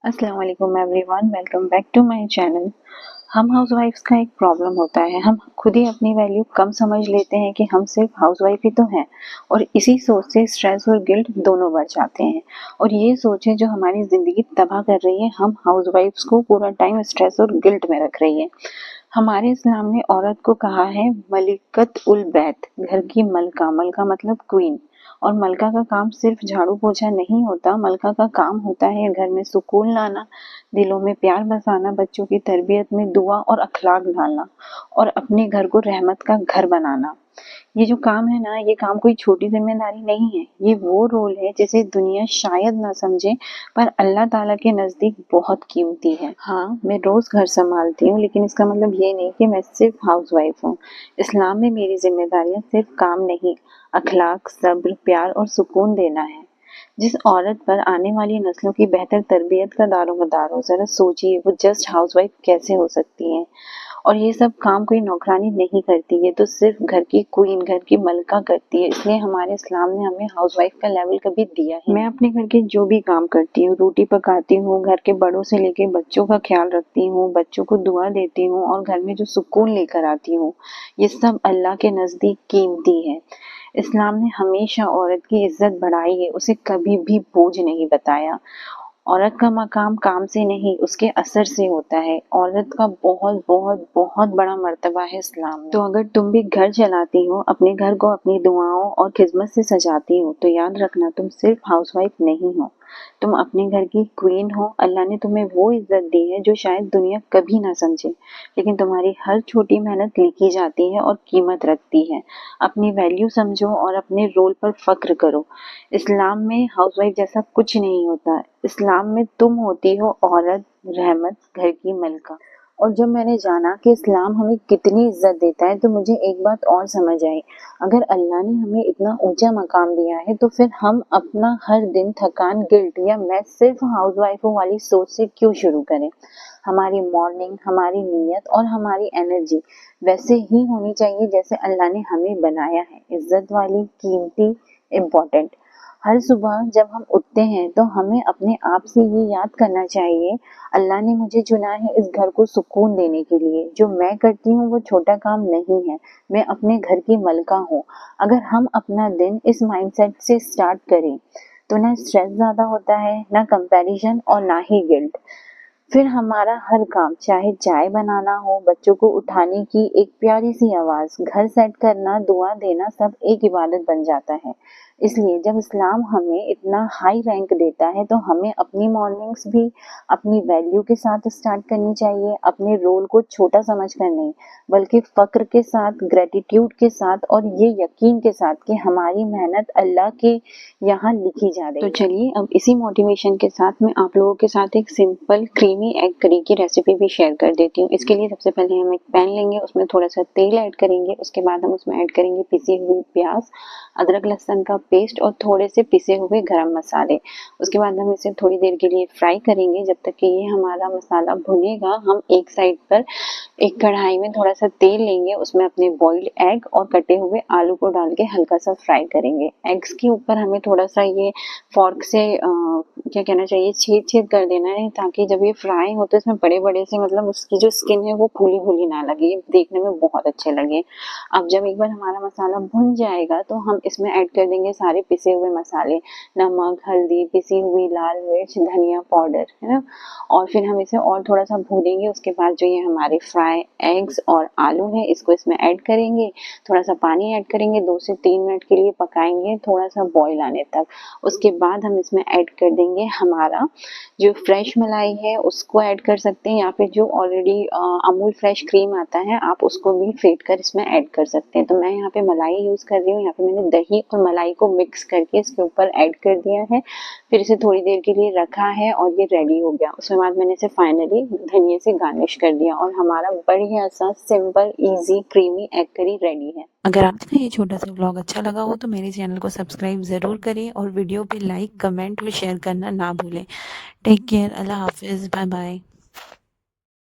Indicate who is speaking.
Speaker 1: अस्सलाम वालेकुम everyone, welcome back to my channel. हम हाउस वाइफ्स का एक प्रॉब्लम होता है, हम खुद ही अपनी वैल्यू कम समझ लेते हैं कि हम सिर्फ हाउस वाइफ ही तो हैं, और इसी सोच से स्ट्रेस और गिल्ट दोनों बढ़ जाते हैं। और ये सोच है जो हमारी ज़िंदगी तबाह कर रही है। हम हाउस वाइफ्स को पूरा टाइम स्ट्रेस और गिल्ट में रख रही है। हमारे इस्लाम ने औरत को कहा है मलिकत उल बैत, घर की मलका। मलका मतलब क्वीन। और मलका का काम सिर्फ झाड़ू पोछा नहीं होता, मलका का काम होता है घर में सुकून लाना, दिलों में प्यार बसाना, बच्चों की तरबियत में दुआ और अखलाक डालना, और अपने घर को रहमत का घर बनाना। ये जो काम है ना, ये काम कोई छोटी जिम्मेदारी नहीं है। ये वो रोल है जिसे दुनिया शायद ना समझे, पर अल्लाह ताला के नजदीक बहुत कीमती है। हाँ, मैं रोज घर संभालती हूँ, लेकिन इसका मतलब ये नहीं कि मैं सिर्फ हाउस वाइफ हूँ। इस्लाम में मेरी जिम्मेदारियां सिर्फ काम नहीं, अखलाक, सब्र, प्यार और सुकून देना है। जिस औरत पर आने वाली नस्लों की बेहतर तरबियत का दारोमदार हो, जरा सोचिए वो जस्ट हाउसवाइफ कैसे हो सकती है। और ये सब काम कोई नौकरानी नहीं करती, ये तो सिर्फ घर की क्वीन, घर की मलका करती है। इसलिए हमारे इस्लाम ने हमें हाउसवाइफ का लेवल कभी दिया है। मैं अपने घर के जो भी काम करती हूँ, रोटी पकाती हूँ, घर के बड़ों से लेके बच्चों का ख्याल रखती हूँ, बच्चों को दुआ देती हूँ, और घर में जो सुकून लेकर आती हूँ, ये सब अल्लाह के नजदीक कीमती है। इस्लाम ने हमेशा औरत की इज्जत बढ़ाई है, उसे कभी भी बोझ नहीं बताया। औरत का मकाम काम से नहीं, उसके असर से होता है। औरत का बहुत बहुत बहुत बड़ा मर्तबा है इस्लाम में। तो अगर तुम भी घर चलाती हो, अपने घर को अपनी दुआओं और खिदमत से सजाती हो, तो याद रखना तुम सिर्फ हाउसवाइफ नहीं हो, तुम अपने घर की क्वीन हो। अल्लाह ने तुम्हें वो इज्जत दी है जो शायद दुनिया कभी ना समझे, लेकिन तुम्हारी हर छोटी मेहनत लिखी जाती है और कीमत रखती है। अपनी वैल्यू समझो और अपने रोल पर फक्र करो। इस्लाम में हाउसवाइफ जैसा कुछ नहीं होता। इस्लाम में तुम होती हो औरत, रहमत, घर की मलका। और जब मैंने जाना कि इस्लाम हमें कितनी इज्जत देता है, तो मुझे एक बात और समझ आई। अगर अल्लाह ने हमें इतना ऊंचा मकाम दिया है, तो फिर हम अपना हर दिन थकान, गिल्ट या मैं सिर्फ हाउसवाइफ हूँ वाली सोच से क्यों शुरू करें। हमारी मॉर्निंग, हमारी नीयत और हमारी एनर्जी वैसे ही होनी चाहिए जैसे अल्लाह ने हमें बनाया है, इज्जत वाली, कीमती, इम्पोर्टेंट। हर सुबह जब हम उठते हैं तो हमें अपने आप से ये याद करना चाहिए, अल्लाह ने मुझे चुना है इस घर को सुकून देने के लिए। जो मैं करती हूँ वो छोटा काम नहीं है, मैं अपने घर की मलका हूँ। अगर हम अपना दिन इस माइंडसेट से स्टार्ट करें, तो ना स्ट्रेस ज्यादा होता है, ना कंपैरिजन और ना ही गिल्ट। फिर हमारा हर काम, चाहे चाय बनाना हो, बच्चों को उठाने की एक प्यारी सी आवाज, घर सेट करना, दुआ देना, सब एक इबादत बन जाता है। इसलिए जब इस्लाम हमें इतना हाई रैंक देता है, तो हमें अपनी मॉर्निंग्स भी अपनी वैल्यू के साथ स्टार्ट करनी चाहिए। अपने रोल को छोटा समझ कर नहीं, बल्कि फक्र के साथ, ग्रेटिट्यूड के साथ और ये यकीन के साथ कि हमारी मेहनत अल्लाह के यहाँ लिखी जा रही है। तो चलिए अब इसी मोटिवेशन के साथ मैं आप लोगों के साथ एक सिंपल क्रीमी एग करी की रेसिपी भी शेयर कर देती हूँ। इसके लिए सबसे पहले हम एक पैन लेंगे, उसमें थोड़ा सा तेल ऐड करेंगे। उसके बाद हम उसमें ऐड करेंगे पिसी हुई प्याज, अदरक लहसुन का पेस्ट और थोड़े से पिसे हुए गरम मसाले। उसके बाद हम इसे थोड़ी देर के लिए फ्राई करेंगे, जब तक कि ये हमारा मसाला भुनेगा। हम एक साइड पर एक कढ़ाई में थोड़ा सा तेल लेंगे, उसमें अपने बॉइल्ड एग और कटे हुए आलू को डाल के हल्का सा फ्राई करेंगे। एग्स के ऊपर हमें थोड़ा सा ये फॉर्क से क्या कहना चाहिए, छेद छेद कर देना है, ताकि जब ये फ्राई हो तो इसमें बड़े बड़े से, मतलब उसकी जो स्किन है वो फूली फूली ना लगे, ये देखने में बहुत अच्छे लगे। अब जब एक बार हमारा मसाला भुन जाएगा, तो हम इसमें ऐड कर देंगे सारे पिसे हुए मसाले, नमक, हल्दी, पिसी हुई लाल मिर्च, धनिया पाउडर, है ना। और फिर हम इसे और थोड़ा सा भूनेंगे। उसके बाद जो ये हमारे फ्राई एग्स और आलू है, इसको इसमें ऐड करेंगे। थोड़ा सा पानी ऐड करेंगे, 2 से 3 मिनट के लिए पकाएंगे, थोड़ा सा बॉईल आने तक। उसके बाद हम इसमें ऐड कर देंगे हमारा जो फ्रेश मलाई है, उसको ऐड कर सकते हैं, या फिर जो ऑलरेडी अमूल फ्रेश क्रीम आता है, आप उसको भी फेंट कर इसमें ऐड कर सकते हैं। तो मैं यहाँ पे मलाई यूज कर रही हूँ। यहाँ पे मैंने दही और मलाई को मिक्स करके इसके ऊपर ऐड कर दिया है। फिर इसे थोड़ी देर के लिए रखा है और ये रेडी हो गया। उसके बाद मैंने इसे फाइनली धनिया से गार्निश कर दिया, और हमारा बढ़िया सा simple easy creamy egg curry ready है।
Speaker 2: अगर आज का ये छोटा सा व्लॉग अच्छा लगा हो तो मेरे चैनल को सब्सक्राइब ज़रूर करें और वीडियो पे लाइक, कमेंट और शेयर करना ना भूलें। टेक केयर, अल्लाह हाफिज़, बाय बाय।